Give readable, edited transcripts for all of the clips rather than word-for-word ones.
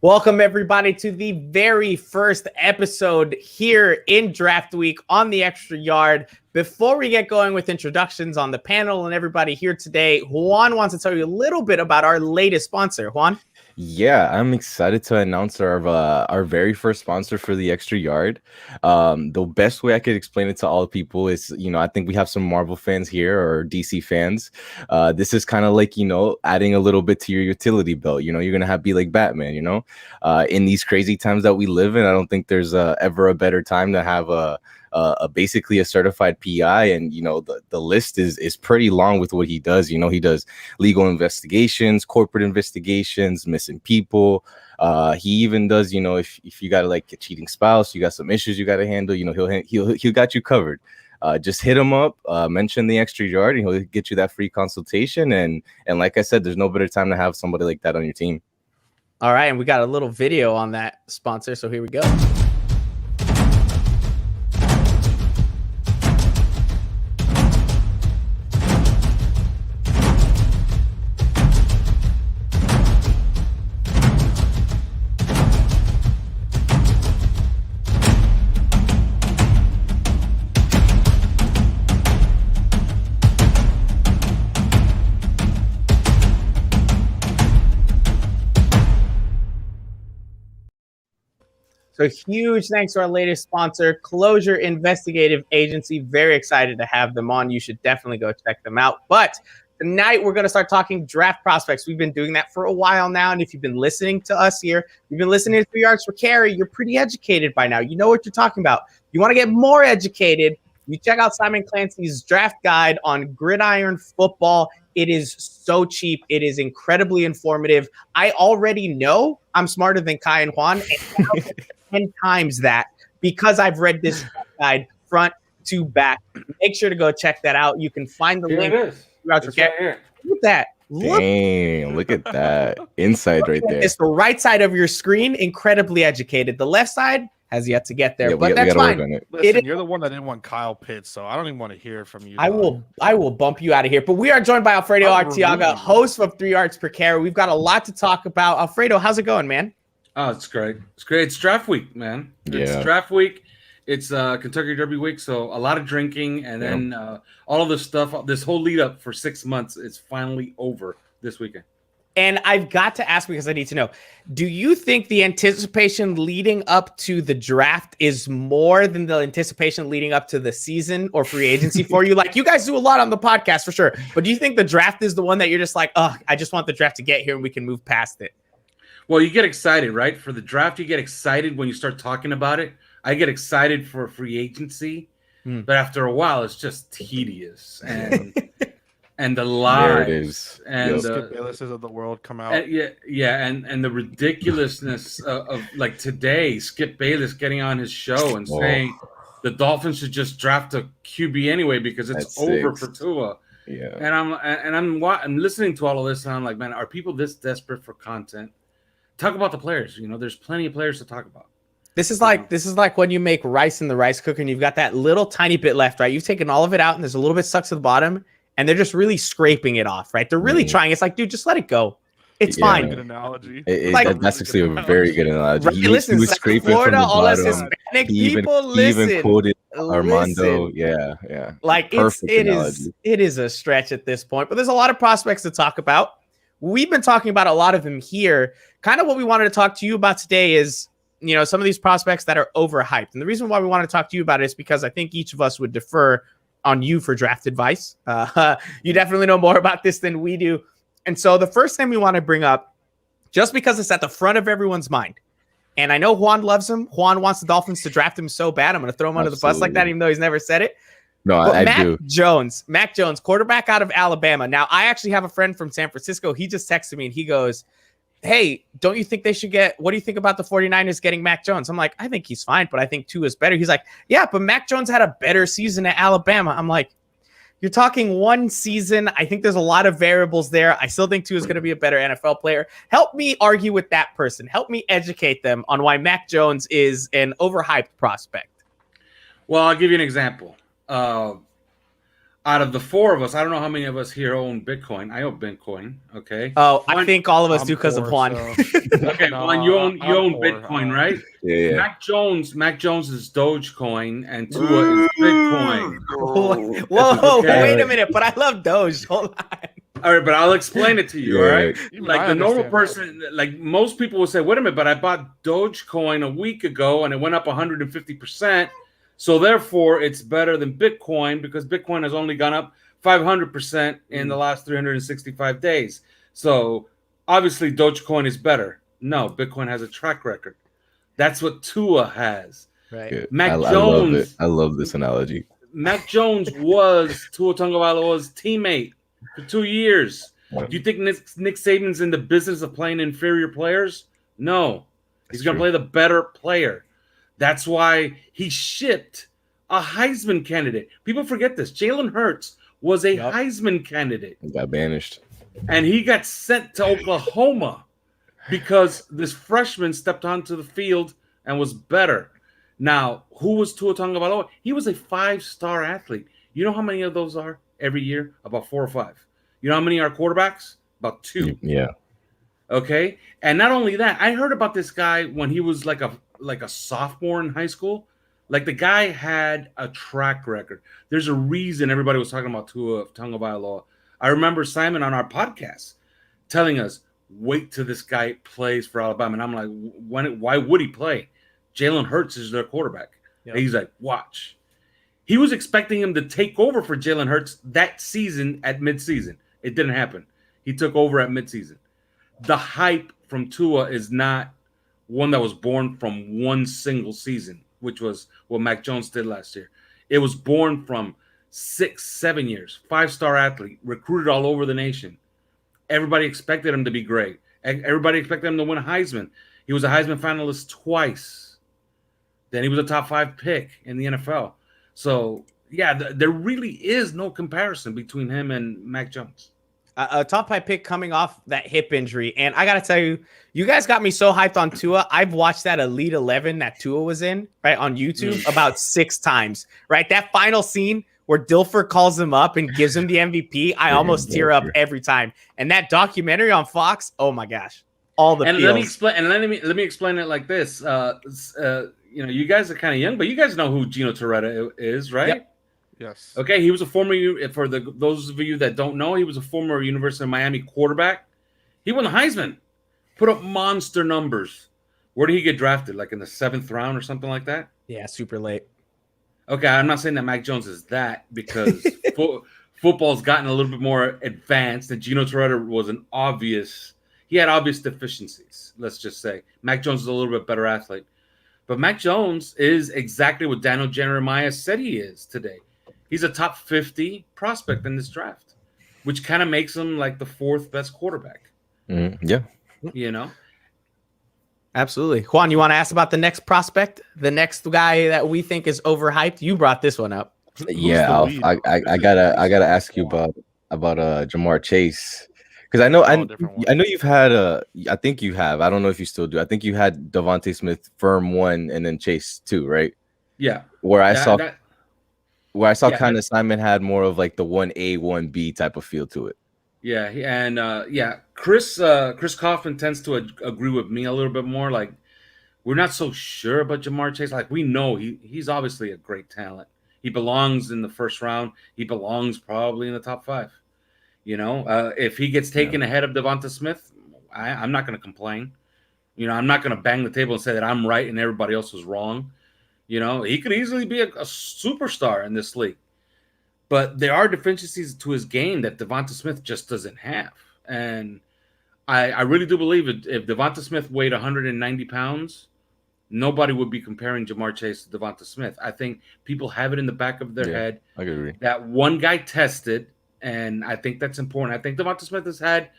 Welcome, everybody, to the very first episode here in Draft Week on the Extra Yard. Before we get going with introductions on the panel and everybody here today, Juan wants to tell you a little bit about our latest sponsor. Juan? Yeah, I'm excited to announce our very first sponsor for the Extra Yard. The best way I could explain it to all people is, I think we have some Marvel fans here or DC fans. This is kind of like, adding a little bit to your utility belt. You're gonna be like Batman. In these crazy times that we live in, I don't think there's ever a better time to have basically a certified PI, and the list is pretty long with what he does. He does legal investigations, corporate investigations, missing people. He even does, if you got like a cheating spouse, you got some issues you got to handle, he'll got you covered. Just hit him up, mention the Extra Yard, and he'll get you that free consultation. And like I said, there's no better time to have somebody like that on your team. All right, and we got a little video on that sponsor, so here we go. So huge thanks to our latest sponsor, Closure Investigative Agency. Very excited to have them on. You should definitely go check them out. But tonight we're going to start talking draft prospects. We've been doing that for a while now. And if you've been listening to us here, you've been listening to 3 Yards for Carry, you're pretty educated by now. You know what you're talking about. You want to get more educated, you check out Simon Clancy's draft guide on Gridiron Football. It is so cheap. It is incredibly informative. I already know I'm smarter than Kai and Juan, and now 10 times that because I've read this guide front to back. Make sure to go check that out. You can find the link. It's right here. Look at that. Look at that inside right there. It's the right side of your screen, incredibly educated. The left side has yet to get there, but that's fine. Listen, you're the one that didn't want Kyle Pitts, so I don't even want to hear from you. I will bump you out of here. But we are joined by Alfredo Arteaga, host of 3 Yards Per Carry. We've got a lot to talk about. Alfredo, how's it going, man? Oh, it's great. It's great. It's draft week, man. It's draft week. It's Kentucky Derby week, so a lot of drinking, and then all of this stuff, this whole lead up for 6 months is finally over this weekend. And I've got to ask because I need to know, do you think the anticipation leading up to the draft is more than the anticipation leading up to the season or free agency for you? Like, you guys do a lot on the podcast for sure, but do you think the draft is the one that you're just like, oh, I just want the draft to get here and we can move past it? Well, you get excited, right? For the draft, you get excited when you start talking about it. I get excited for free agency, but after a while, it's just tedious and the lies and Skip Baylesses of the world come out. And the ridiculousness of like today, Skip Bayless getting on his show and saying the Dolphins should just draft a QB anyway because it's over for Tua. Yeah, and I'm listening to all of this and I'm like, man, are people this desperate for content? Talk about the players. There's plenty of players to talk about. This is like when you make rice in the rice cooker and you've got that little tiny bit left, right? You've taken all of it out and there's a little bit stuck to the bottom and they're just really scraping it off, right? They're really trying. It's like, dude, just let it go. It's fine. Good analogy. That's actually a very good analogy. Right, listen, was scraping Florida, from the all us bottom. Hispanic people, listen. He even quoted Armando. Yeah. Like it is a stretch at this point, but there's a lot of prospects to talk about. We've been talking about a lot of them here. Kind of what we wanted to talk to you about today is, some of these prospects that are overhyped. And the reason why we want to talk to you about it is because I think each of us would defer on you for draft advice. You definitely know more about this than we do. And so the first thing we want to bring up, just because it's at the front of everyone's mind, and I know Juan loves him. Juan wants the Dolphins to draft him so bad. I'm going to throw him under the bus like that, even though he's never said it. No, I do. Mac Jones, quarterback out of Alabama. Now, I actually have a friend from San Francisco. He just texted me and he goes, hey, don't you think they should what do you think about the 49ers getting Mac Jones? I'm like, I think he's fine, but I think Tua is better. He's like, yeah, but Mac Jones had a better season at Alabama. I'm like, you're talking one season. I think there's a lot of variables there. I still think Tua is going to be a better NFL player. Help me argue with that person. Help me educate them on why Mac Jones is an overhyped prospect. Well, I'll give you an example. out of the four of us, I don't know how many of us here own Bitcoin. I own Bitcoin. Okay. Oh, Juan, I think all of us I'm do because of poor, Juan. so- Okay, No, Juan, you own I'm poor. Bitcoin, right? Yeah. Mac Jones is Dogecoin, and Tua is Bitcoin. Whoa, Okay. wait a minute, but I love Doge. Hold on. All right, but I'll explain it to you. All right, Even like I the normal understand person, like most people will say, "Wait a minute," but I bought Dogecoin a week ago and it went up 150%. So therefore, it's better than Bitcoin because Bitcoin has only gone up 500% in the last 365 days. So obviously, Dogecoin is better. No, Bitcoin has a track record. That's what Tua has. Right. Good. Mac I love it. Jones. I love this analogy. Mac Jones was Tua Tagovailoa's teammate for 2 years. Do you think Nick Saban's in the business of playing inferior players? No. He's going to play the better player. That's why he shipped a Heisman candidate. People forget this. Jalen Hurts was a Heisman candidate. He got banished. And he got sent to Oklahoma because this freshman stepped onto the field and was better. Now, who was Tua Tagovailoa? He was a 5-star athlete. You know how many of those are every year? About 4 or 5. You know how many are quarterbacks? About 2. Yeah. Okay. And not only that, I heard about this guy when he was like a sophomore in high school. Like the guy had a track record. There's a reason everybody was talking about Tua Tagovailoa. I remember Simon on our podcast telling us, wait till this guy plays for Alabama. And I'm like, why would he play? Jalen Hurts is their quarterback. Yep. He's like, watch. He was expecting him to take over for Jalen Hurts that season at midseason. It didn't happen. He took over at midseason. The hype from Tua is not one that was born from one single season, which was what Mac Jones did last year. It was born from 6-7 years. 5-star athlete, recruited all over the nation. Everybody expected him to be great. Everybody expected him to win a Heisman. He was a Heisman finalist twice. Then he was a top 5 pick in the NFL. So, yeah, there really is no comparison between him and Mac Jones. A top 5 pick coming off that hip injury. And I got to tell you, you guys got me so hyped on Tua. I've watched that Elite 11 that Tua was in, right, on YouTube about 6 times, right? That final scene where Dilfer calls him up and gives him the MVP, I almost tear up every time. And that documentary on Fox, oh my gosh, all the and feels. Let me explain it like this. You guys are kind of young, but you guys know who Gino Torretta is, right? Yep. Yes. Okay, he was a former. For those of you that don't know, he was a former University of Miami quarterback. He won the Heisman, put up monster numbers. Where did he get drafted? Like in the 7th round or something like that? Yeah, super late. Okay, I'm not saying that Mac Jones is that because football's gotten a little bit more advanced, and Gino Torretta he had obvious deficiencies, let's just say. Mac Jones is a little bit better athlete. But Mac Jones is exactly what Daniel Jeremiah said he is today. He's a top 50 prospect in this draft, which kind of makes him like the 4th best quarterback. Yeah. You know? Absolutely. Juan, you want to ask about the next prospect? The next guy that we think is overhyped? You brought this one up. Yeah, I gotta ask you about Jamar Chase. Because I know you've had I think you have. I don't know if you still do. I think you had Devontae Smith firm 1 and then Chase 2, right? Yeah. Where I saw kind of Simon had more of like the 1A, 1B type of feel to it. Yeah, and Chris Kaufman tends to agree with me a little bit more. Like, we're not so sure about Jamar Chase. Like, we know he's obviously a great talent. He belongs in the 1st round. He belongs probably in the top 5. You know, if he gets taken ahead of Devonta Smith, I'm not going to complain. You know, I'm not going to bang the table and say that I'm right and everybody else was wrong. You know, he could easily be a superstar in this league. But there are deficiencies to his game that Devonta Smith just doesn't have. And I really do believe if Devonta Smith weighed 190 pounds, nobody would be comparing Jamar Chase to Devonta Smith. I think people have it in the back of their head I agree. that one guy tested, and I think that's important. I think Devonta Smith has had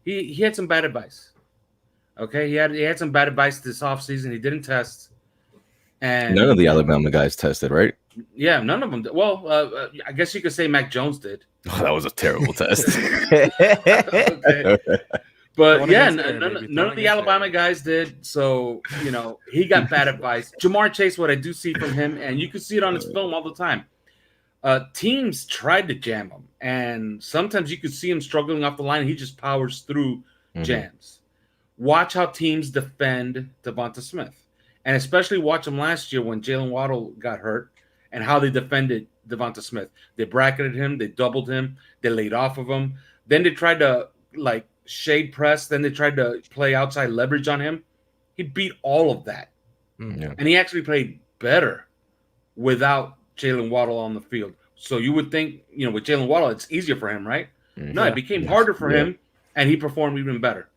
he had some bad advice. Okay, he had some bad advice this offseason. He didn't test. And none of the Alabama guys tested, right? Yeah, none of them did. Well, I guess you could say Mac Jones did. Oh, that was a terrible test. Okay. But yeah, none of the Alabama guys did. So, you know, he got bad advice. Jamar Chase, what I do see from him, and you can see it on his film all the time. teams tried to jam him, and sometimes you could see him struggling off the line. And he just powers through jams. Watch how teams defend Devonta Smith, and especially watch him last year when Jalen Waddle got hurt, and how they defended Devonta Smith. They bracketed him, they doubled him, they laid off of him. Then they tried to like shade press. Then they tried to play outside leverage on him. He beat all of that, and he actually played better without Jalen Waddle on the field. So you would think, with Jalen Waddle, it's easier for him, right? No, it became harder for him, and he performed even better.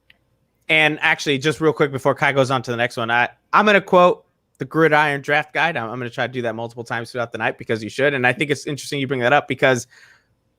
And actually, just real quick before Kai goes on to the next one, I'm going to quote the Gridiron Draft Guide. I'm going to try to do that multiple times throughout the night because you should. And I think it's interesting you bring that up because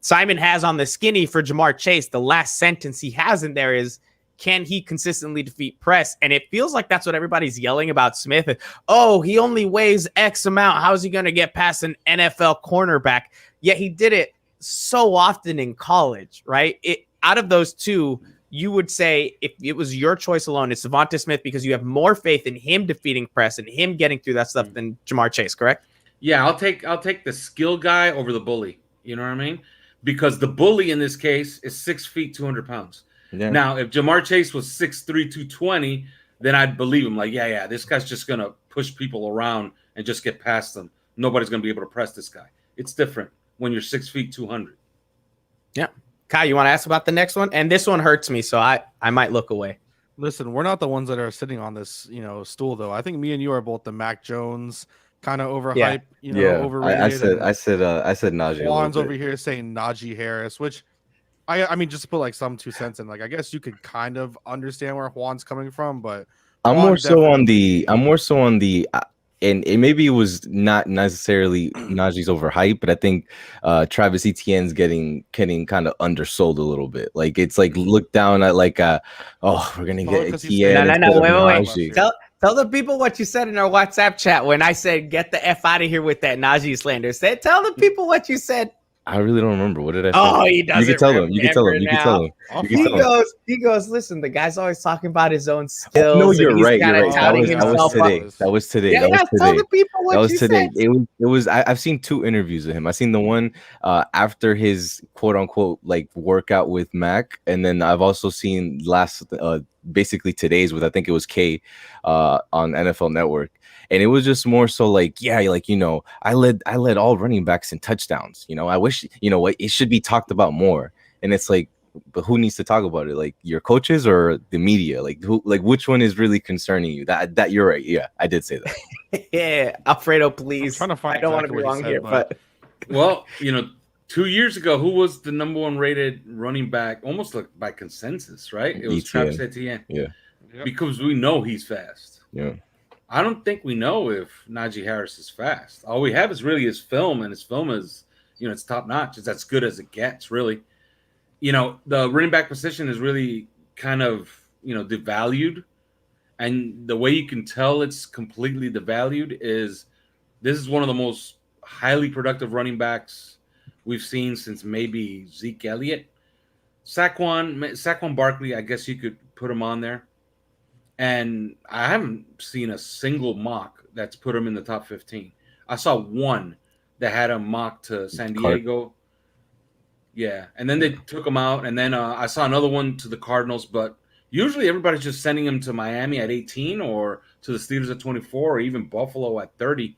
Simon has on the skinny for Jamar Chase. The last sentence he has in there is, can he consistently defeat press? And it feels like that's what everybody's yelling about Smith. Oh, he only weighs X amount. How is he going to get past an NFL cornerback? Yet he did it so often in college, right? Out of those two, you would say if it was your choice alone, it's Devonta Smith because you have more faith in him defeating press and him getting through that stuff than Jamar Chase, correct? Yeah, I'll take the skill guy over the bully. You know what I mean? Because the bully in this case is 6 feet, 200 pounds. Yeah. Now, if Jamar Chase was 6'3", 220, then I'd believe him. Like, yeah, this guy's just going to push people around and just get past them. Nobody's going to be able to press this guy. It's different when you're 6 feet, 200. Yeah. Kai, you want to ask about the next one? And this one hurts me, so I might look away. Listen, we're not the ones that are sitting on this, stool, though. I think me and you are both the Mac Jones kind of overhype, overrated. I said Najee. Juan's over here saying Najee Harris, which I mean, just to put like some 2 cents in, like I guess you could kind of understand where Juan's coming from, but I'm more so on the and maybe it was not necessarily Najee's overhyped, but I think Travis Etienne's getting kind of undersold a little bit. Like it's like looked down at like we're gonna get Etienne. No, wait. Tell the people what you said in our WhatsApp chat when I said get the F out of here with that Najee slander. Tell the people what you said. I really don't remember. What did I say? Oh, he doesn't. You can tell them. You can tell them. He goes, listen, the guy's always talking about his own skills. No, you're right. That was today. Tell the people what you said. It was. I've seen 2 interviews of him. I've seen the one after his quote unquote like workout with Mac, and then I've also seen basically today's with I think it was K on NFL Network. And it was just more so like, I led all running backs in touchdowns. I wish, it should be talked about more. And it's like, but who needs to talk about it? Like your coaches or the media? Like which one is really concerning you? That you're right. Yeah, I did say that. Yeah, Alfredo, please. I'm trying to find I don't want to be wrong here, but well, 2 years ago, who was the number 1 rated running back? Almost like by consensus, right? It was Travis Etienne. Yeah, because we know he's fast. Yeah. I don't think we know if Najee Harris is fast. All we have is really his film, and his film is, it's top notch. It's as good as it gets, really. The running back position is really kind of, devalued. And the way you can tell it's completely devalued is this is one of the most highly productive running backs we've seen since maybe Zeke Elliott. Saquon Barkley, I guess you could put him on there. And I haven't seen a single mock that's put him in the top 15. I saw one that had a mock to San Diego. Yeah, and then they took him out. And then I saw another one to the Cardinals. But usually everybody's just sending him to Miami at 18 or to the Steelers at 24 or even Buffalo at 30.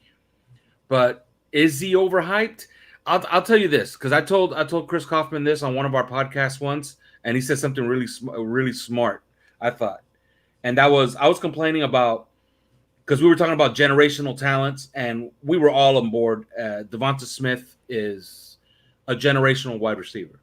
But is he overhyped? I'll tell you this, because I told Chris Kaufman this on one of our podcasts once, and he said something really smart, I thought. And that was, I was complaining about, because we were talking about generational talents, and we were all on board. Devonta Smith is a generational wide receiver.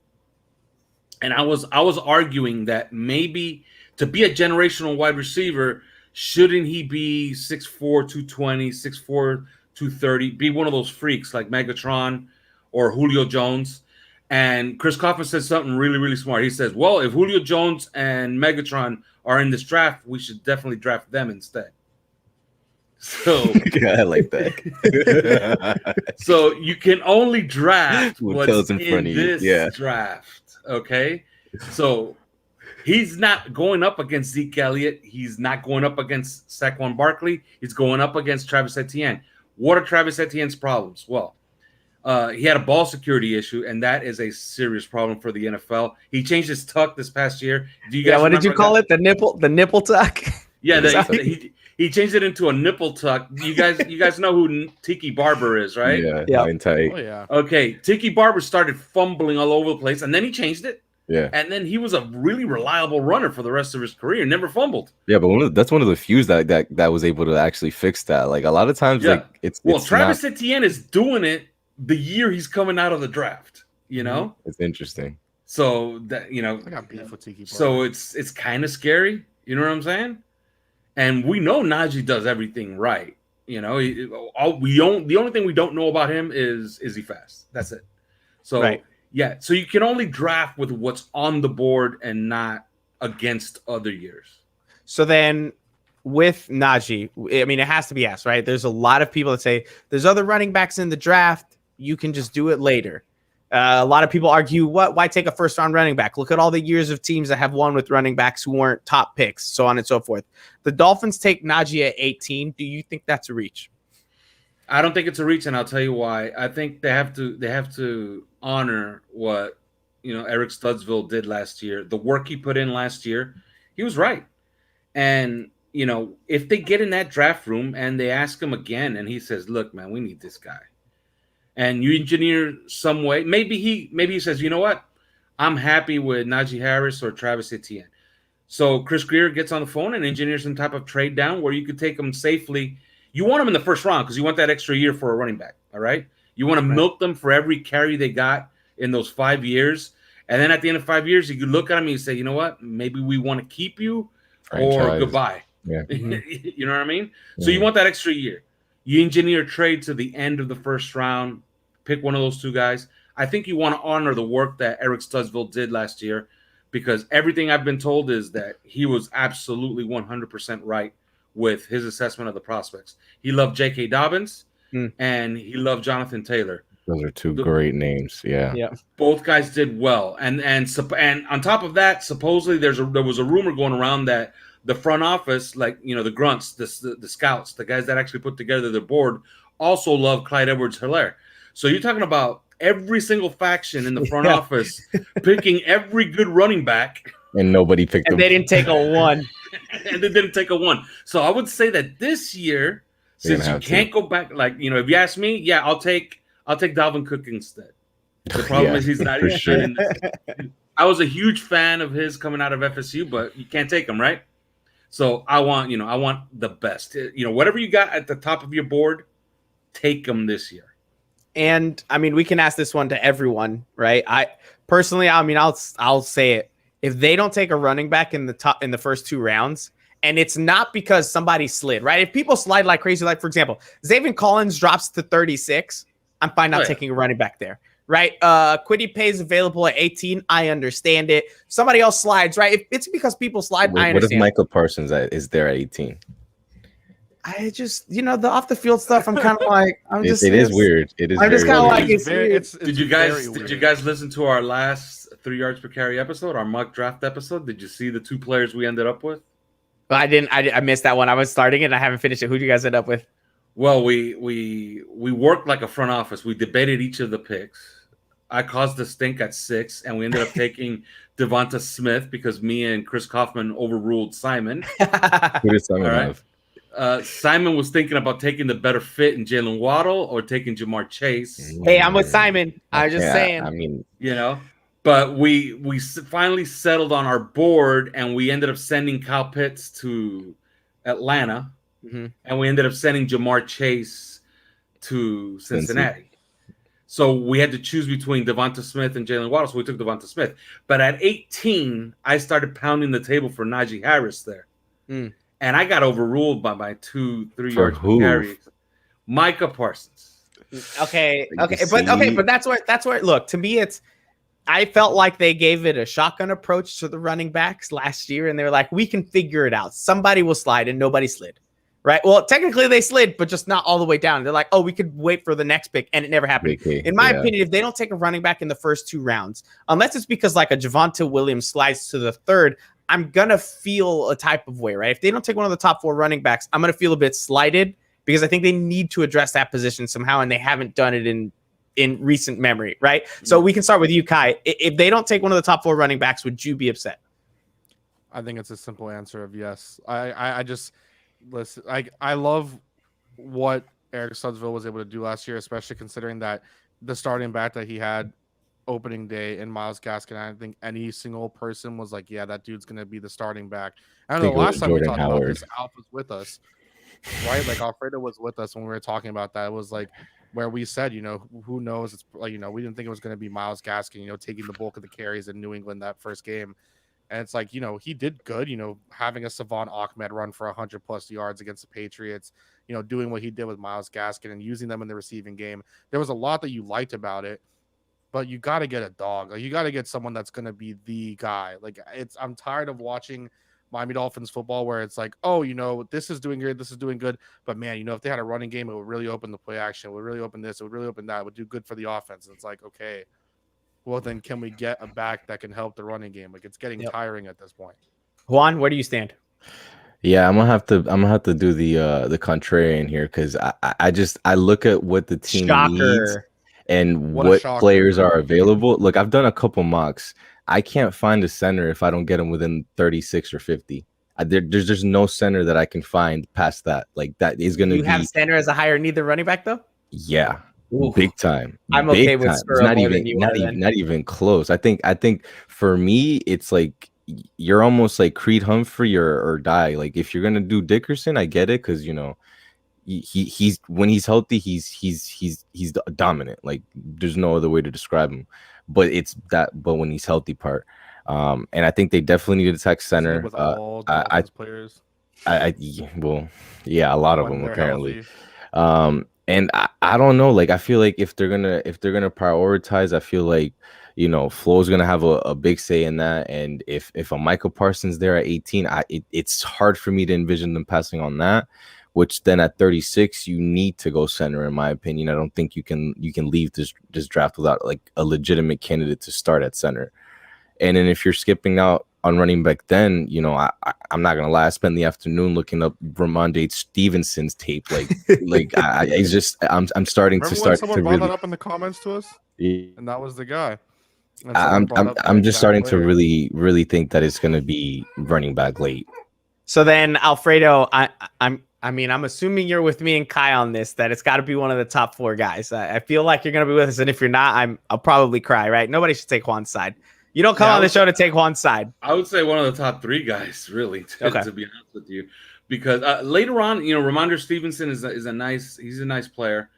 And I was arguing that maybe to be a generational wide receiver, shouldn't he be 6'4", 220, 6'4", 230, be one of those freaks like Megatron or Julio Jones? And Chris Kaufman said something really smart. He says, well, if Julio Jones and Megatron are in this draft, we should definitely draft them instead. So yeah, I like that. So you can only draft what's in front of you. This draft. Okay. So he's not going up against Zeke Elliott. He's not going up against Saquon Barkley. He's going up against Travis Etienne. What are Travis Etienne's problems? Well, He had a ball security issue, and that is a serious problem for the NFL. He changed his tuck this past year. Do you guys? What did you call it? The nipple tuck. Yeah, he changed it into a nipple tuck. You guys know who Tiki Barber is, right? Yeah, tight. Oh yeah. Okay, Tiki Barber started fumbling all over the place, and then he changed it. Yeah, and then he was a really reliable runner for the rest of his career. Never fumbled. Yeah, but that's one of the few that was able to actually fix that. Like a lot of times, like it's Travis Etienne is doing it the year he's coming out of the draft. You know, it's interesting. So that I got beef with Tiki Barber. So it's kind of scary. You know what I'm saying? And we know Najee does everything right. You know, the only thing we don't know about him is he fast? That's it. So. Right. Yeah, so you can only draft with what's on the board and not against other years. So then with Najee, I mean, it has to be asked, right? There's a lot of people that say there's other running backs in the draft. You can just do it later. A lot of people argue, why take a first-round running back? Look at all the years of teams that have won with running backs who weren't top picks, so on and so forth. The Dolphins take Najee at 18. Do you think that's a reach? I don't think it's a reach, and I'll tell you why. I think they have to honor what Eric Studsville did last year. The work he put in last year, he was right. And if they get in that draft room and they ask him again, and he says, "Look, man, we need this guy," and you engineer some way, maybe he says, "You know what? I'm happy with Najee Harris or Travis Etienne." So Chris Greer gets on the phone and engineers some type of trade down where you could take them safely. You want them in the first round because you want that extra year for a running back, all right? You want to milk them for every carry they got in those 5 years. And then at the end of 5 years, you could look at them and you say, you know what? Maybe we want to keep you or goodbye. Yeah. You know what I mean? So you want that extra year. You engineer a trade to the end of the first round, pick one of those two guys. I think you want to honor the work that Eric Studsville did last year because everything I've been told is that he was absolutely 100% right with his assessment of the prospects. He loved J.K. Dobbins and he loved Jonathan Taylor. Those are two great names. Yeah. Both guys did well. And on top of that, supposedly there was a rumor going around that the front office, like, the grunts, the scouts, the guys that actually put together the board also love Clyde Edwards-Helaire. So you're talking about every single faction in the front office picking every good running back. And nobody picked them. And they didn't take a one. And they didn't take a one. So I would say that this year, since you can't go back, like, if you ask me, I'll take Dalvin Cook instead. The problem is he's not even sure. I was a huge fan of his coming out of FSU, but you can't take him, right? So I want the best. Whatever you got at the top of your board, take them this year. And I mean, we can ask this one to everyone, right? I'll say it. If they don't take a running back in the first 2 rounds, and it's not because somebody slid, right? If people slide like crazy, like for example, Zaven Collins drops to 36, I'm fine not taking a running back there, right? Kwity Paye's available at 18, I understand it. Somebody else slides, right? If it's because people slide, I understand. What if Michael Parsons is there at 18? I just, the off the field stuff, I'm kind of like, it is weird. It is. I'm just kind of like, did you guys listen to our last 3 yards per carry episode, our mock draft episode? Did you see the 2 players we ended up with? Well, I didn't. I missed that one. I was starting it and I haven't finished it. Who did you guys end up with? Well, we worked like a front office. We debated each of the picks. I caused the stink at 6, and we ended up taking Devonta Smith because me and Chris Kaufman overruled Simon. Who did Simon have? Simon was thinking about taking the better fit in Jalen Waddle or taking Jamar Chase. Hey, I'm with Simon. I was just saying. I mean, but we finally settled on our board, and we ended up sending Kyle Pitts to Atlanta, and we ended up sending Jamar Chase to Cincinnati. So we had to choose between Devonta Smith and Jalen Waddle, so we took Devonta Smith. But at 18, I started pounding the table for Najee Harris there. And I got overruled by my 2-3 yards per carry. Micah Parsons. Okay, but that's where. Look, to me, I felt like they gave it a shotgun approach to the running backs last year, and they were like, "We can figure it out. Somebody will slide," and nobody slid. Right? Well, technically they slid, but just not all the way down. They're like, "Oh, we could wait for the next pick," and it never happened. In my opinion, if they don't take a running back in the first 2 rounds, unless it's because like a Javonte Williams slides to the 3rd. I'm going to feel a type of way, right? If they don't take one of the top 4 running backs, I'm going to feel a bit slighted because I think they need to address that position somehow, and they haven't done it in in recent memory, right? So we can start with you, Kai. If they don't take one of the top 4 running backs, would you be upset? I think it's a simple answer of yes. I just listen. I love what Eric Studesville was able to do last year, especially considering that the starting back that he had opening day in Myles Gaskin. I think any single person was like, yeah, that dude's gonna be the starting back. I don't know. Last time we talked about this, Alf was with us, right? Like Alfredo was with us when we were talking about that. It was like where we said, who knows? It's like, we didn't think it was going to be Myles Gaskin, taking the bulk of the carries in New England that first game. And it's like, he did good, having a Savon Ahmed run for 100+ yards against the Patriots, doing what he did with Myles Gaskin and using them in the receiving game. There was a lot that you liked about it, but you got to get a dog. Like, you got to get someone that's going to be the guy. Like, I'm tired of watching Miami Dolphins football where it's like, oh, this is doing good, this is doing good. But man, if they had a running game, it would really open the play action, it would really open this, it would really open that, it would do good for the offense. And it's like, okay, well then can we get a back that can help the running game? Like, it's getting tiring at this point. Juan, where do you stand? Yeah, I'm gonna have to do the contrarian here, because I look at what the team needs and what players are available. Look, I've done a couple mocks. I can't find a center if I don't get them within 36 or 50. There's no center that I can find past that. Like, that is going to be. You have center as a higher need than running back, though? Yeah. Ooh. Big time. I'm okay with Skura not even close. I think for me, it's like you're almost like Creed Humphrey or die. Like, if you're gonna do Dickerson, I get it, because he's when he's healthy, he's dominant. Like, there's no other way to describe him. But it's that. But when he's healthy part, and I think they definitely need to attack center. With all players. Well, yeah, a lot of them apparently. And I don't know. Like, I feel like if they're gonna prioritize, I feel like Flo's gonna have a big say in that. And if a Michael Parsons there at 18, it's hard for me to envision them passing on that. Which then at 36, you need to go center, in my opinion. I don't think you can leave this draft without like a legitimate candidate to start at center. And then if you're skipping out on running back, then I'm not gonna lie, I spent the afternoon looking up Ramondre Stevenson's tape. I'm starting to start. Someone brought that up in the comments to us, and that was the guy. I'm just starting to really think that it's gonna be running back late. So then, Alfredo, I'm assuming you're with me and Kai on this, that it's got to be one of the top 4 guys. I feel like you're going to be with us, and if you're not, I'll probably cry, right? Nobody should take Juan's side. You don't come on the show to take Juan's side. I would say one of the top 3 guys, really, to be honest with you, because later on, Ramondre Stevenson is a nice player.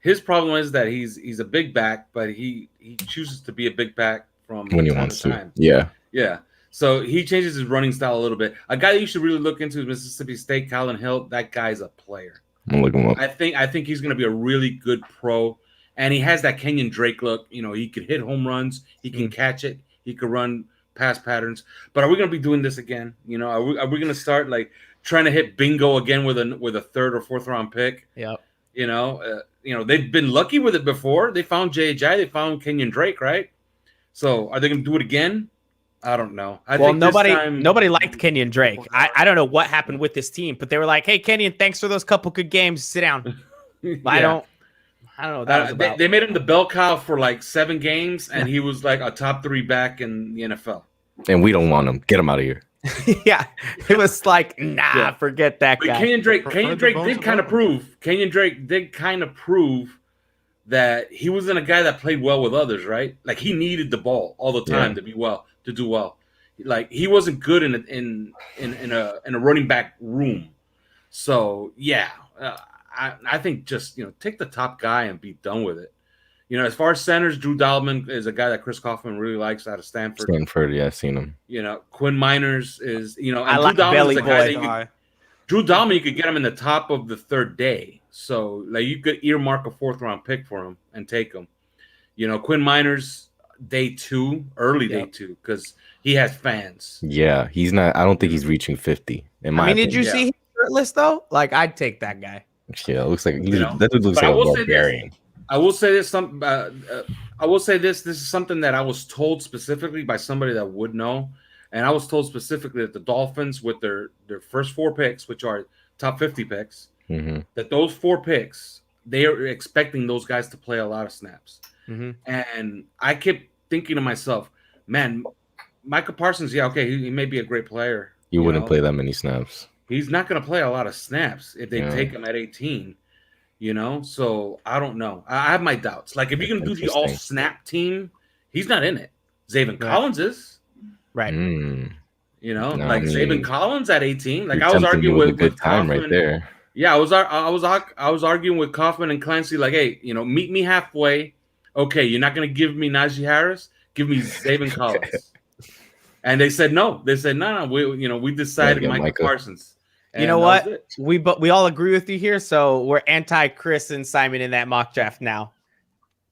His problem is that he's a big back, but he chooses to be a big back from when he wants to. Yeah. So he changes his running style a little bit. A guy that you should really look into is Mississippi State, Colin Hill. That guy's a player. I'm looking him up. I think he's going to be a really good pro, and he has that Kenyon Drake look. He could hit home runs, he can catch it, he could run pass patterns. But are we going to be doing this again? Are we going to start like trying to hit bingo again with a 3rd or 4th round pick? Yeah. They've been lucky with it before. They found J.J., they found Kenyon Drake, right? So are they going to do it again? I don't know. I think nobody liked Kenyon Drake. I don't know what happened with this team, but they were like, "Hey, Kenyon, thanks for those couple good games. Sit down." Yeah. I don't know what that was about. They made him the bell cow for like 7 games, and he was like a top 3 back in the NFL. And we don't want him. Get him out of here. Yeah, it was like, forget that guy. Kenyon Drake did kind of prove that he wasn't a guy that played well with others, right? Like, he needed the ball all the time to do well. Like, he wasn't good in a running back room. So I think just take the top guy and be done with it. As far as centers, Drew Dalman is a guy that Chris Kaufman really likes out of Stanford. Yeah, I've seen him. Quinn Miners is I like Belly Boy. Drew Dalman, you could get him in the top of the 3rd day. So like you could earmark a 4th round pick for him and take him. Quinn Miners day 2, day 2, because he has fans. Yeah, he's not. I don't think he's reaching 50. Did you see him shirtless though? Like, I'd take that guy. Yeah, it looks like that dude looks like a barbarian. I will say this. I will say this. This is something that I was told specifically by somebody that would know, and I was told specifically that the Dolphins, with their first 4 picks, which are top 50 picks, that those 4 picks they are expecting those guys to play a lot of snaps. And I kept thinking to myself, man, Michael Parsons, yeah, okay, he may be a great player. You wouldn't play that many snaps. He's not going to play a lot of snaps if they take him at 18, So I don't know. I have my doubts. Like, if you're going to do the all-snap team, he's not in it. Zayvon Collins is. Right. Zayvon Collins at 18. Like, I was arguing with time Kaufman. right there. Yeah, I was arguing with Kaufman and Clancy, like, hey, meet me halfway. Okay, you're not going to give me Najee Harris? Give me Zayvon Collins. And they said no. They said no. We decided Michael Parsons. You know what? We all agree with you here, so we're anti-Chris and Simon in that mock draft now.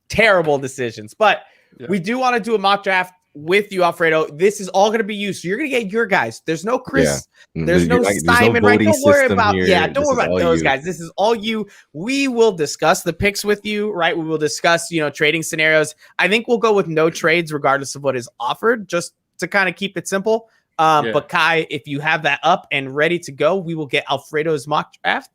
Terrible decisions, but we do want to do a mock draft with you, Alfredo. This is all going to be you, so you're going to get your guys. There's no Chris. Yeah. There's no Simon. Right? Don't worry about don't worry about those guys. This is all you. We will discuss the picks with you. Right? We will discuss trading scenarios. I think we'll go with no trades regardless of what is offered, just to kind of keep it simple. But Kai, if you have that up and ready to go, we will get Alfredo's mock draft.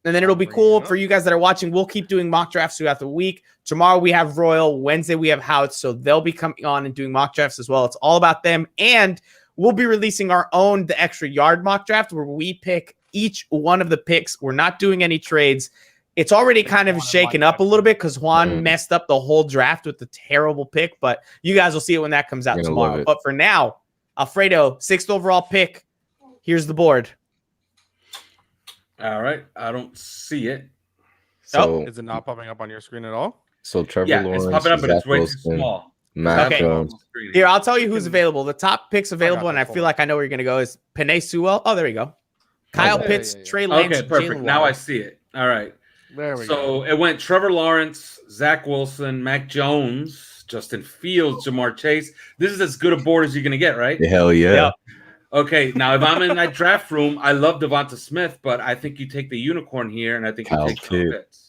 And then it'll be cool for you guys that are watching. We'll keep doing mock drafts throughout the week. Tomorrow we have Royal. Wednesday we have Hout. So they'll be coming on and doing mock drafts as well. It's all about them. And we'll be releasing our own The Extra Yard mock draft where we pick each one of the picks. We're not doing any trades. It's already kind of shaken up a little bit because Juan messed up the whole draft with the terrible pick. But you guys will see it when that comes out tomorrow. But for now, Alfredo, 6th overall pick. Here's the board. All right. I don't see it. So is it not popping up on your screen at all? So Trevor Lawrence, it's popping up, but it's way too small. Matt Jones. Here, I'll tell you who's available. The top picks available, and I feel like I know where you're going to go, is Penei Sewell. Oh, there you go. Kyle Pitts, Trey Lance. Okay, perfect. Now I see it. All right. There we go. So it went Trevor Lawrence, Zach Wilson, Mac Jones, Justin Fields, Jamar Chase. This is as good a board as you're going to get, right? Hell yeah. Yep. Okay, now if I'm in that draft room, I love Devonta Smith, but I think you take the unicorn here, and I think you take Kyle Pitts.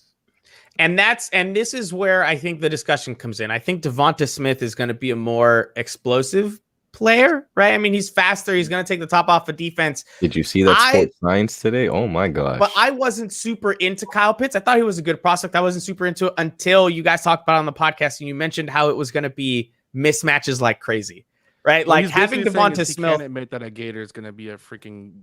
And this is where I think the discussion comes in. I think Devonta Smith is going to be a more explosive player, right? I mean, he's faster. He's going to take the top off of defense. Did you see that Sports Science today? Oh my gosh. But I wasn't super into Kyle Pitts. I thought he was a good prospect. I wasn't super into it until you guys talked about it on the podcast and you mentioned how it was going to be mismatches like crazy, right? Like having Devonta Smith. Can't admit that a Gator is going to be a freaking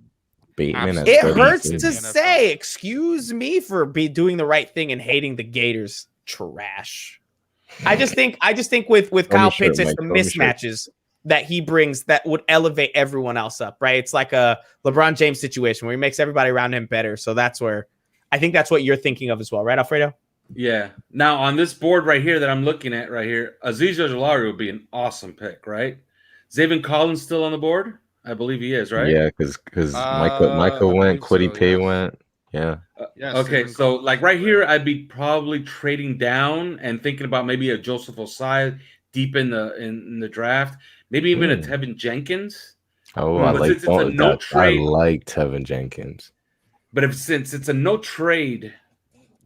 Bateman. It hurts to say, excuse me for doing the right thing and hating the Gators trash. I just think with Kyle Pitts, it's the mismatches that he brings that would elevate everyone else up, right? It's like a LeBron James situation where he makes everybody around him better. So that's where I think that's what you're thinking of as well, right, Alfredo? Yeah. Now on this board right here that I'm looking at right here, Azeez Ojulari would be an awesome pick, right? Zayvon Collins still on the board? I believe he is, right? Yeah, because Michael went, Kwity Paye went. Yeah. Okay, so like right here, I'd be probably trading down and thinking about maybe a Joseph Osai deep in the draft, maybe even a Tevin Jenkins. Oh, I like Tevin Jenkins. But since it's a no trade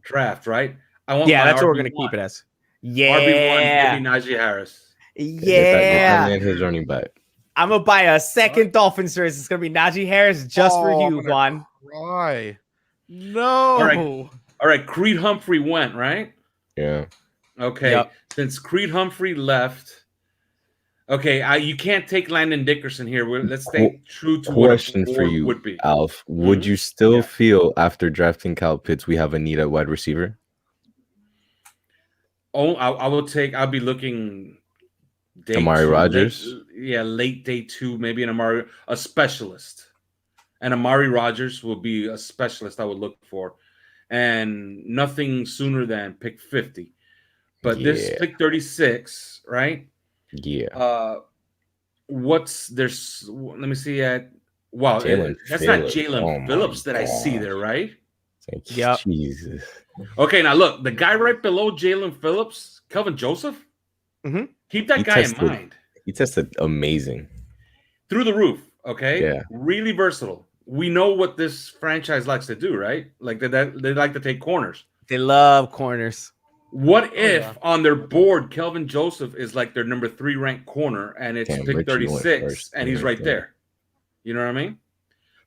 draft, right? I want that's what we're gonna keep it as. Yeah, RB1, maybe Najee Harris. Yeah, and his running back. I'm gonna buy a second Dolphins jersey. It's gonna be Najee Harris just for you, Juan. Why? No. All right. Creed Humphrey went, right? Yeah. Okay. Yep. Since Creed Humphrey left, okay, you can't take Landon Dickerson here. Let's stay true to question what for you would be. Alf. Would you still feel after drafting Kyle Pitts we have a need at wide receiver? Oh, I'll be looking. Amari Rodgers? Late day 2, maybe a specialist. And Amari Rodgers will be a specialist I would look for. And nothing sooner than pick 50. But this pick 36, right? Yeah. Let me see at wow, that's not Jalen Phillips that I see there, right? Yeah. Jesus. Okay, now look, the guy right below Jalen Phillips, Kelvin Joseph. Mm-hmm. Keep that guy in mind. He tested amazing. Through the roof, okay? Yeah. Really versatile. We know what this franchise likes to do, right? Like they like to take corners. They love corners. What if on their board, Kelvin Joseph is like their number 3 ranked corner and it's pick 36 and he's right there? You know what I mean?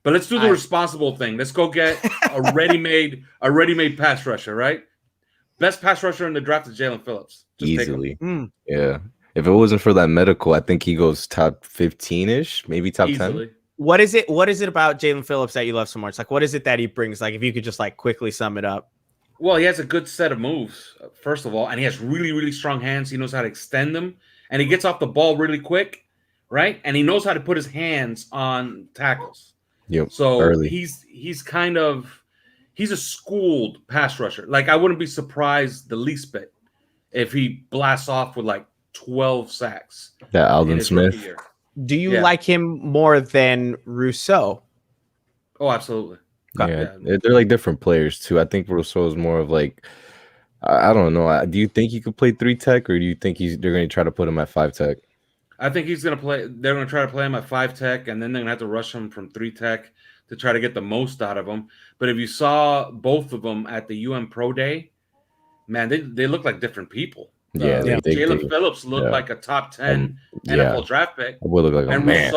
But let's do the responsible thing. Let's go get a ready-made pass rusher, right? Best pass rusher in the draft is Jalen Phillips. Just Easily. Yeah. If it wasn't for that medical, I think he goes top 15-ish, maybe top 10. What is it about Jalen Phillips that you love so much? Like, what is it that he brings? Like, if you could just like quickly sum it up. Well, he has a good set of moves, first of all, and he has really, really strong hands. He knows how to extend them, and he gets off the ball really quick, right? And he knows how to put his hands on tackles. Yep. So early. he's a schooled pass rusher. Like, I wouldn't be surprised the least bit if he blasts off with like 12 sacks. That Alden Smith. Do you like him more than Rousseau? Oh, absolutely. Yeah, they're like different players too. I think Rousseau is more of like, I don't know. Do you think he could play 3 tech, or do you think they're going to try to put him at 5 tech? I think he's going to play. They're going to try to play him at 5 tech, and then they're going to have to rush him from 3 tech to try to get the most out of him. But if you saw both of them at the Pro Day, man, they look like different people. Yeah, Jalen Phillips looked like a top 10 NFL draft pick. Would look like a man.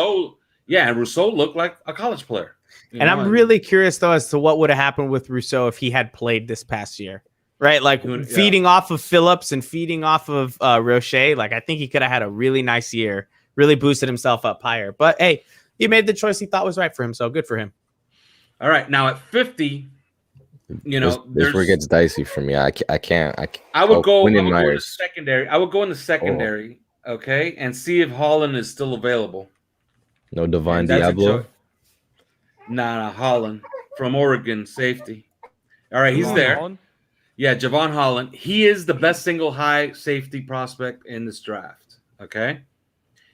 Rousseau looked like a college player. And I'm really curious though as to what would have happened with Rousseau if he had played this past year, right? Like feeding off of Phillips and feeding off of Roche. Like I think he could have had a really nice year, really boosted himself up higher. But hey, he made the choice he thought was right for him, so good for him. All right, now at 50. This where it gets dicey for me. I can't. I would go in the secondary. I would go in the secondary, okay, and see if Holland is still available. No Divine Diablo. Nah, Holland from Oregon, safety. All right, he's there. Holland? Yeah, Javon Holland. He is the best single high safety prospect in this draft. Okay,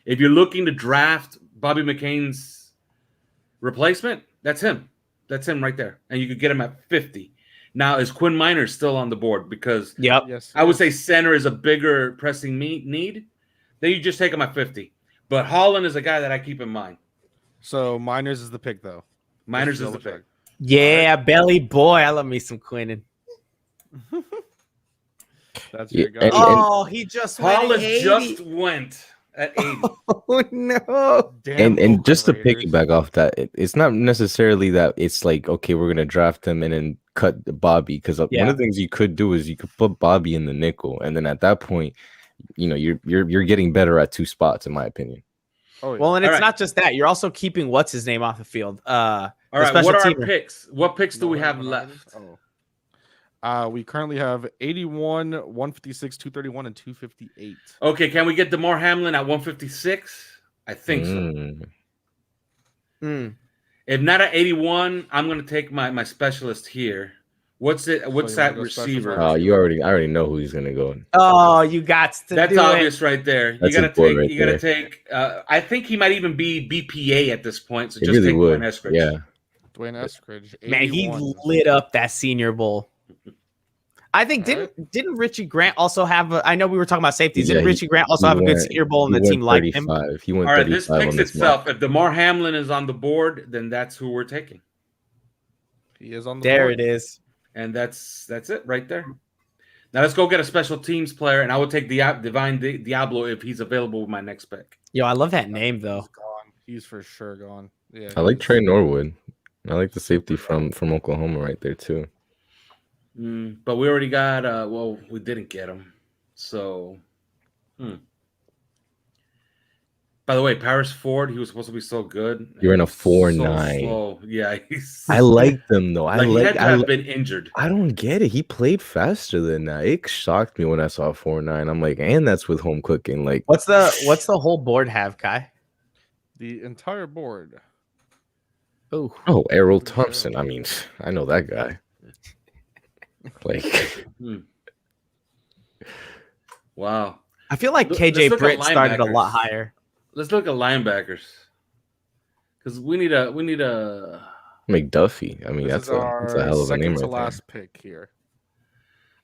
if you're looking to draft Bobby McCain's replacement, that's him. That's him right there. And you could get him at 50. Now, is Quinn Miners still on the board? Because I would say center is a bigger pressing need. Then you just take him at 50. But Holland is a guy that I keep in mind. So Miners is the pick, though. Miners is the pick. Yeah, right. Belly boy. I love me some Quinnen. That's your guy. He just Holland just went at 80. Oh no! And just to piggyback off that, it's not necessarily that it's like, okay, we're gonna draft him and then cut Bobby, because one of the things you could do is you could put Bobby in the nickel, and then at that point, you're getting better at 2 spots, in my opinion. Oh, yeah. Well, and it's not just that; you're also keeping what's his name off the field. All right, what are our picks? What picks do we have left? We currently have 81, 156, 231, and 258. Okay, can we get DeMar Hamlin at 156? I think so. If not at 81, I'm going to take my specialist here. What's that receiver? Oh, I already know who he's going to go. Oh, you got to. That's obvious right there. You got to take. I think he might even be BPA at this point. So just take Dwayne Eskridge. Yeah, Dwayne Eskridge. 81. Man, he lit up that Senior Bowl. I think didn't Richie Grant also have I know we were talking about safeties. Didn't Richie Grant also have a good Senior Bowl and the team liked him? He went all right, this picks itself. If DeMar Hamlin is on the board, then that's who we're taking. He is on the there board. It is. And that's it right there. Now let's go get a special teams player, and I will take Divine Diablo if he's available with my next pick. Yo, I love that name though. He's for sure gone. Yeah, I like Trey Norwood. I like the safety from Oklahoma right there too. But we already got we didn't get him. So by the way, Paris Ford, he was supposed to be so good. You're in a 4.9. So yeah, I like them though. He had to have been injured. I don't get it. He played faster than that. It shocked me when I saw 4.9. I'm like, and that's with home cooking. Like, what's the whole board have, Kai? The entire board. Oh, Errol Thompson. I mean, I know that guy. Like, wow. I feel like KJ Britt started a lot higher. Let's look at linebackers because we need a McDuffie. I mean, that's a hell of a name. Second to last pick here.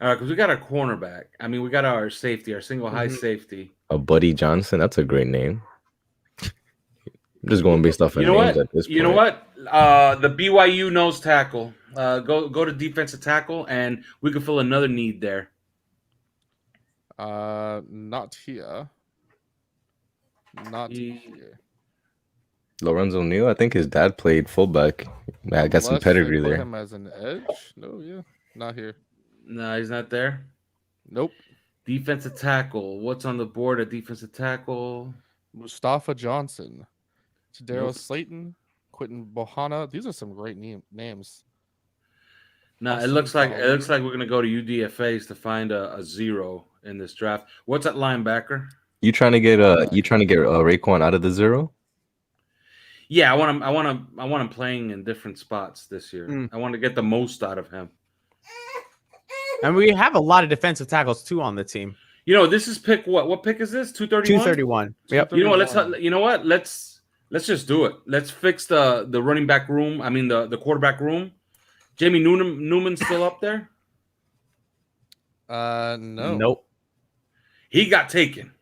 All right, because we got our cornerback. I mean, we got our safety, our single high safety. A Buddy Johnson. That's a great name. I'm just going based off of names at this point. You know what? The BYU nose tackle. Go to defensive tackle, and we could fill another need there. Not here. Not here. Lorenzo Neal, I think his dad played fullback. I got some Unless they pedigree put there. him as an edge. No, yeah, not here. No, he's not there. Nope. Defensive tackle. What's on the board at defensive tackle? Mustafa Johnson, Tadaro Nope. Slayton, Quentin Bohanna. These are some great names. No, it Austin looks like Fowler. we're gonna go to UDFA's to find a zero in this draft. What's at linebacker? You trying to get Raekwon out of the zero? Yeah, I want him playing in different spots this year. I want to get the most out of him. And we have a lot of defensive tackles too on the team. You know, this is pick what? What pick is this? 231? 231. Yep. You know what? Let's just do it. Let's fix the running back room. I mean the quarterback room. Jamie Newman's still up there? No. Nope. He got taken.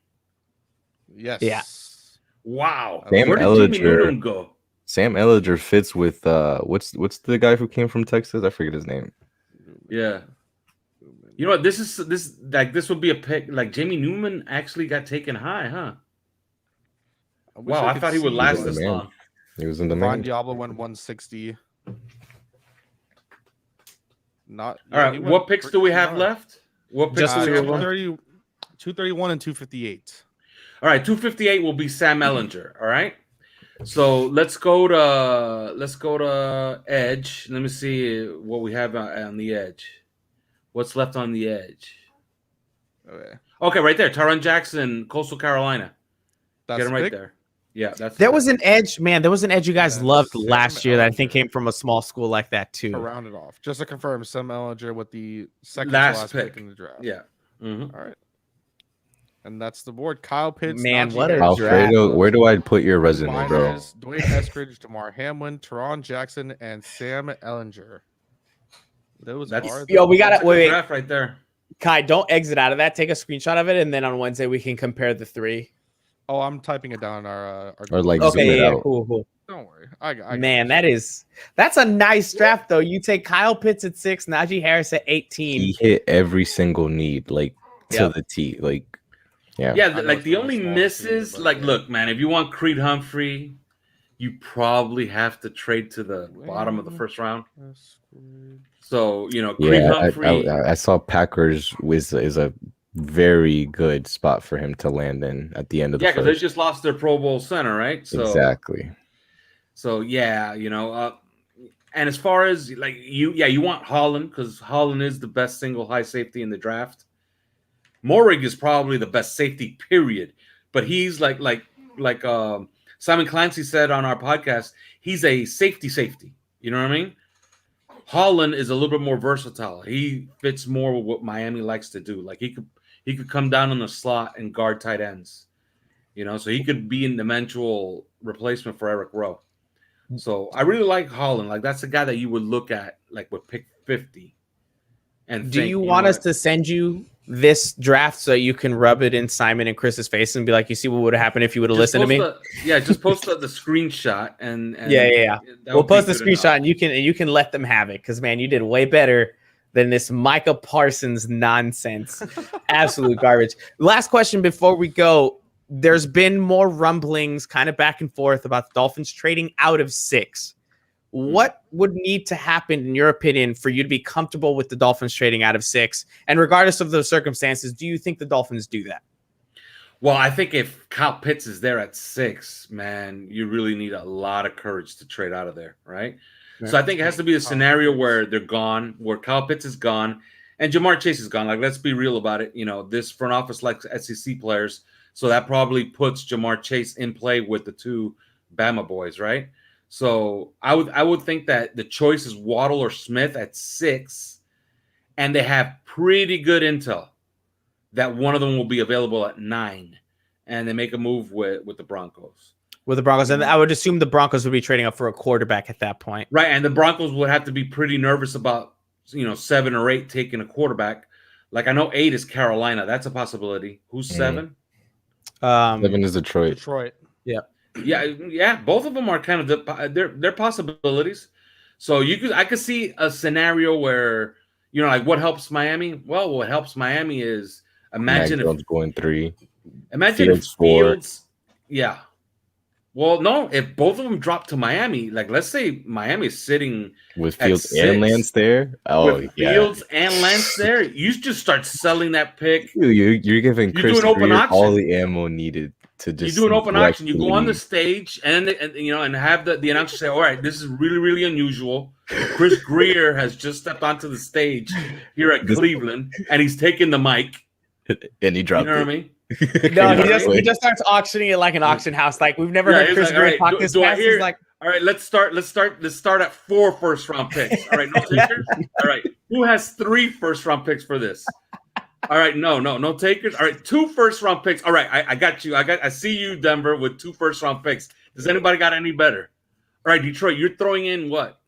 Yes. Yeah. Wow. Sam Where did Jamie Newman go? Sam Ellinger fits with what's the guy who came from Texas? I forget his name. Yeah. You know what? This would be a pick. Like Jamie Newman actually got taken high, huh? Wow, I thought he would last this long. He was in the Von main. Diablo went 160. Not All right. What picks do we have left? What picks Just do we have left? 231 and 258. All right, 258 will be Sam Ellinger. All right. So let's go to edge. Let me see what we have on the edge. What's left on the edge? Okay, right there. Tyron Jackson, Coastal Carolina. That's Get him right pick? there. Yeah, that's. There was an edge, man. There was an edge you guys Yeah, loved Sam last year that I think Ellinger. came from a small school like that too. To round it off. Just to confirm, Sam Ellinger with the second Last to last pick. pick in the draft. Yeah. Mhm. All right. And that's the board. Kyle Pitts, Man, Najee what a Harris, Alfredo, where do I put your resume, bro? Miners, Dwayne Eskridge, DeMar Hamlin, Teron Jackson, and Sam Ellinger. Those That's are Yo, we that's gotta a good wait. draft right there. Kai, don't exit out of that. Take a screenshot of it, and then on Wednesday we can compare the three. Oh, I'm typing it down in our Or like Okay, zoom it yeah, out. cool. Don't worry. I Man, that's a nice draft though. You take Kyle Pitts at 6, Najee Harris at 18. He hit every single need, like to Yep. the T. Like, yeah. Yeah, I know like it's the really only small misses, team, but like yeah. look, man, if you want Creed Humphrey, you probably have to trade to the bottom of the first round. So, you know, Creed Yeah, Humphrey. I saw Packers is a very good spot for him to land in at the end of the Yeah, because they first. just lost their Pro Bowl center, right? So Exactly. So yeah, you know, and as far as like you want Holland because Holland is the best single high safety in the draft. Morig is probably the best safety, period. But he's like Simon Clancy said on our podcast, he's a safety. You know what I mean? Holland is a little bit more versatile. He fits more with what Miami likes to do. Like he could come down on the slot and guard tight ends. You know, so he could be an eventual replacement for Eric Rowe. So I really like Holland. Like that's the guy that you would look at like with pick 50. And Do you want us to send you this draft so you can rub it in Simon and Chris's face and be like, you see what would have happened if you would have listened to me? Just post the screenshot and yeah. We'll post the screenshot enough. and you can let them have it because man, you did way better than this Micah Parsons nonsense. Absolute garbage. Last question before we go. There's been more rumblings kind of back and forth about the Dolphins trading out of 6. What would need to happen, in your opinion, for you to be comfortable with the Dolphins trading out of 6? And regardless of those circumstances, do you think the Dolphins do that? Well, I think if Kyle Pitts is there at 6, man, you really need a lot of courage to trade out of there, right? Yeah. So I think it has to be a scenario where they're gone, where Kyle Pitts is gone, and Jamar Chase is gone. Like, let's be real about it. You know, this front office likes SEC players, so that probably puts Jamar Chase in play with the 2 Bama boys, right? So I would think that the choice is Waddle or Smith at 6, and they have pretty good intel that one of them will be available at 9, and they make a move with the Broncos. With the Broncos, and I would assume the Broncos would be trading up for a quarterback at that point. Right, and the Broncos would have to be pretty nervous about 7 or 8 taking a quarterback. Like I know 8 is Carolina. That's a possibility. Who's 7? 7 is Detroit. Yeah. Both of them are kind of they're possibilities. So I could see a scenario where like what helps Miami. Well, what helps Miami is imagine Mac Jones going 3. Imagine Fields if Fields, 4. yeah. Well, no, if both of them drop to Miami, like let's say Miami is sitting with at Fields 6, and Lance there. Oh with yeah, Fields and Lance there, you just start selling that pick. you're giving You Chris do an open Greer all auction. the ammo needed to You just do an open wreck auction. You the go on the league. stage and and have the announcer say, "All right, this is really really unusual. Chris Greer has just stepped onto the stage here at Cleveland, and he's taking the mic." And he You dropped know it. what I mean? No, You know he what I he just starts auctioning it like an auction house. Like we've never Yeah, heard he's Chris like, Greer "All talk right, this do I fast." hear- He's like, All right, let's start at 4 first-round picks. All right, no takers. All right, who has 3 first-round picks for this? All right, no takers. All right, 2 first-round picks. All right, I got you. I see you, Denver, with 2 first-round picks. Does anybody got any better? All right, Detroit, you're throwing in what?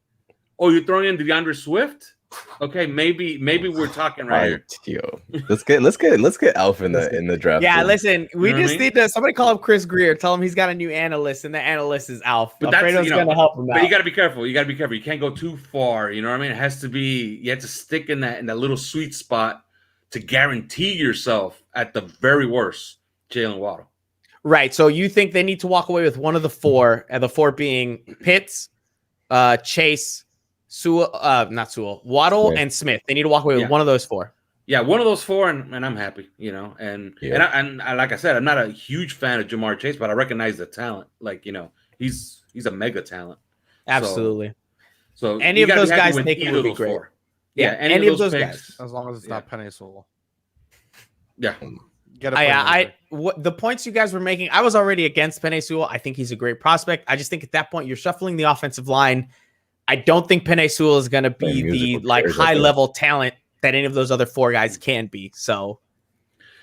Oh, you're throwing in DeAndre Swift? Okay, maybe we're talking right here. Yo, let's get Alf in the draft. yeah, room. listen, we You know what just I mean? need to somebody call up Chris Greer, tell him he's got a new analyst, and the analyst is Alf. But that's Alfredo's gonna help him But out. you got to be careful. You can't go too far. You know what I mean? It has to be. You have to stick in that little sweet spot to guarantee yourself at the very worst, Jalen Waddle. Right. So you think they need to walk away with one of the 4, and the 4 being Pitts, Chase, Waddle, Yeah. and Smith. They need to walk away with Yeah. one of those 4. Yeah, one of those 4, and I'm happy. You know, and like I said, I'm not a huge fan of Jamar Chase, but I recognize the talent. Like he's a mega talent. Absolutely. So Any you of gotta those be happy guys with taken either would be of those great. 4. Yeah, any of those picks. As long as it's not Penny Sewell. Yeah. Get The points you guys were making, I was already against Penei Sewell. I think he's a great prospect. I just think at that point you're shuffling the offensive line. I don't think Penei Sewell is going to be the high level talent that any of those other 4 guys can be. So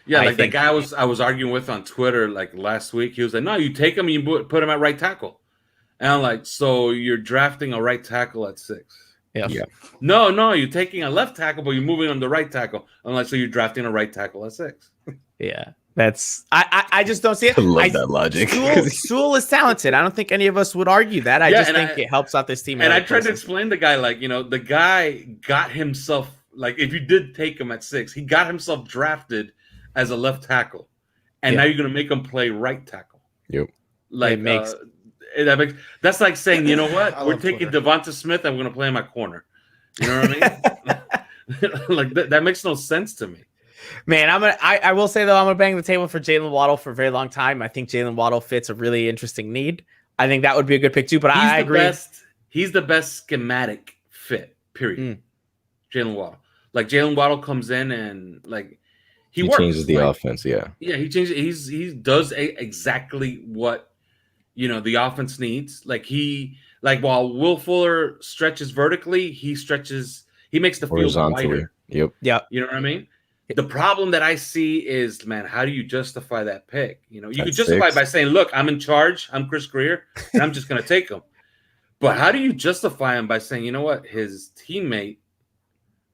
yeah, I like the think- guy I was arguing with on Twitter like last week. He was like, "No, you take him and you put him at right tackle," and I'm like, "So you're drafting a right tackle at 6?" yeah. No, you're taking a left tackle, but you're moving on the right tackle. I'm like, so you're drafting a right tackle at 6? Yeah. That's I just don't see it. I love that logic. Sewell is talented. I don't think any of us would argue that. I just think it helps out this team. And I tried to explain the guy, like, the guy got himself, like, if you did take him at 6, he got himself drafted as a left tackle, and now you're gonna make him play right tackle. Yep. Like that's like saying, you know what, we're taking Devonta Smith and we're gonna play him at corner. You know what I mean? Like that makes no sense to me. Man, I will say though, I'm gonna bang the table for Jalen Waddle for a very long time. I think Jalen Waddle fits a really interesting need. I think that would be a good pick too. But I agree. He's the best schematic fit. Period. Jalen Waddle. Like Jalen Waddle comes in and like he works. Changes the offense. Yeah. Yeah, he changes. He does exactly what the offense needs. Like while Will Fuller stretches vertically, he makes the field wider. Yep. Yeah. You know what I mean? The problem that I see is, man, how do you justify that pick? You could justify it by saying, look, I'm in charge. I'm Chris Greer, and I'm just going to take him. But how do you justify him by saying, you know what? His teammate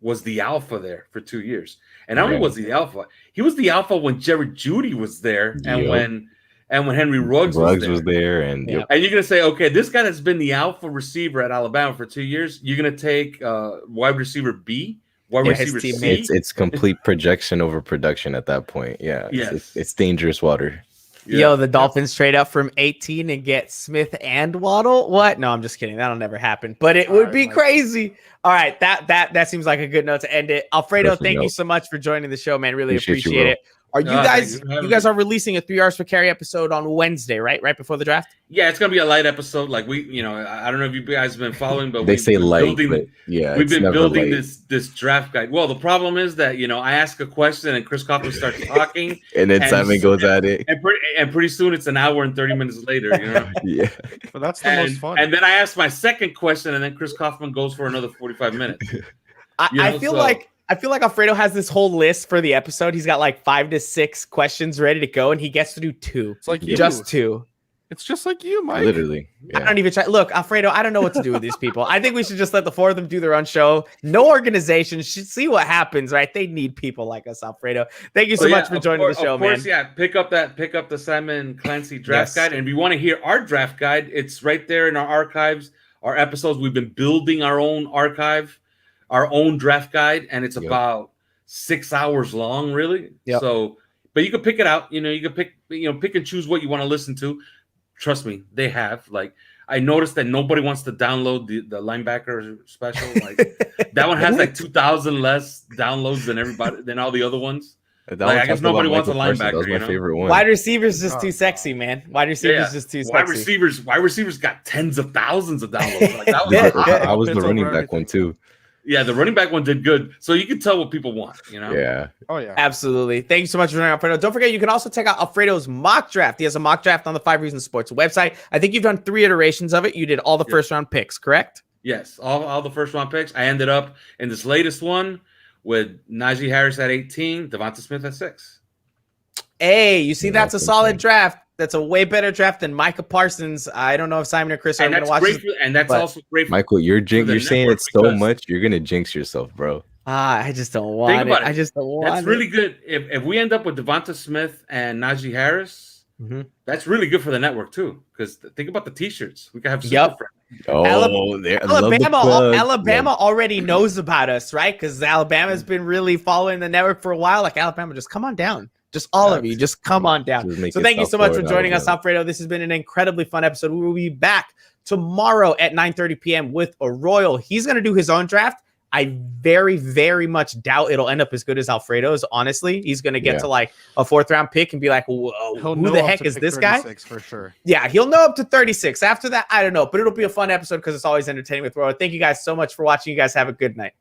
was the alpha there for 2 years. And not only was he the alpha, he was the alpha when Jerry Jeudy was there and when Henry Ruggs was there. And you're going to say, okay, this guy has been the alpha receiver at Alabama for 2 years. You're going to take wide receiver B? Wide receiver C? It's complete projection over production at that point. Yeah. Yes. It's dangerous water. Yeah. Yo, the Dolphins trade up from 18 and get Smith and Waddle. What? No, I'm just kidding. That'll never happen. But it would be crazy. All right, that seems like a good note to end it. Alfredo, thank you so much for joining the show, man. Really appreciate it. Are you guys are releasing a 3 yards per carry episode on Wednesday, right? Right before the draft? Yeah, it's gonna be a light episode. Like I don't know if you guys have been following, but they say light, but yeah, we've been building this draft guide. Well, the problem is that I ask a question and Chris Kaufman starts talking, and then Simon goes at it, and pretty soon it's an hour and 30 minutes later. Yeah, but that's the most fun. And then I ask my second question, and then Chris Kaufman goes for another 45 minutes. I feel like Alfredo has this whole list for the episode. He's got like 5 to 6 questions ready to go, and he gets to do 2. It's like just 2. It's just like you, Mike. Literally. Yeah. I don't even try. Look, Alfredo, I don't know what to do with these people. I think we should just let the 4 of them do their own show. No organization. Should see what happens, right? They need people like us, Alfredo. Thank you so much for joining the show, man. Yeah, pick up the Simon Clancy draft guide. And if you want to hear our draft guide, it's right there in our archives, our episodes. We've been building our own archive, our own draft guide, and it's about 6 hours long, really. So, but you can pick it out. You can pick and choose what you want to listen to. trust me, they have. Like, I noticed that nobody wants to download the linebacker special. Like that one has like 2,000 less downloads than all the other ones. That Like, one I guess talked about nobody wants a Michael Parsons. linebacker, That was my you know? favorite one. Wide receivers just too sexy, man. Wide receivers just too sexy. Wide receivers got tens of thousands of downloads. Like, that was I was the It's running over back one everything. too. yeah, the running back one did good. So you can tell what people want, you know? Yeah. Oh yeah. Absolutely. Thank you so much for joining, Alfredo. Don't forget, you can also check out Alfredo's mock draft. He has a mock draft on the 5 Reasons Sports website. I think you've done 3 iterations of it. You did all the first round picks, correct? Yes, all the first round picks. I ended up in this latest one with Najee Harris at 18, Devonta Smith at 6. Hey, you see, Yeah, that's a that's solid insane. draft. That's a way better draft than Micah Parsons. I don't know if Simon or Chris are And going to that's watch great. this. And that's but- also great. Michael, you're the saying network it so because- much, you're gonna jinx yourself, bro. I just don't want it. about it. I just don't want That's it. really good. If we end up with Devonta Smith and Najee Harris, Mhm. that's really good for the network too. Because think about the T-shirts. We could have super Yep. friends. Oh, there, I love the Alabama, plug. Alabama already knows about us, right? Because Alabama's been really following the network for a while. Like, Alabama, just come on down. Just all of you, just come on down. Just make So it thank you South so much for Florida, joining us, Alabama. Alfredo. This has been an incredibly fun episode. We will be back tomorrow at 9:30 p.m. with a Royal. He's going to do his own draft. I very, very much doubt it'll end up as good as Alfredo's. Honestly, he's going to get to like a 4th round pick and be like, whoa, He'll who know the up heck to is pick this guy? 36 for sure. Yeah, he'll know up to 36. After that, I don't know, but it'll be a fun episode because it's always entertaining with Royal. Thank you guys so much for watching. You guys have a good night.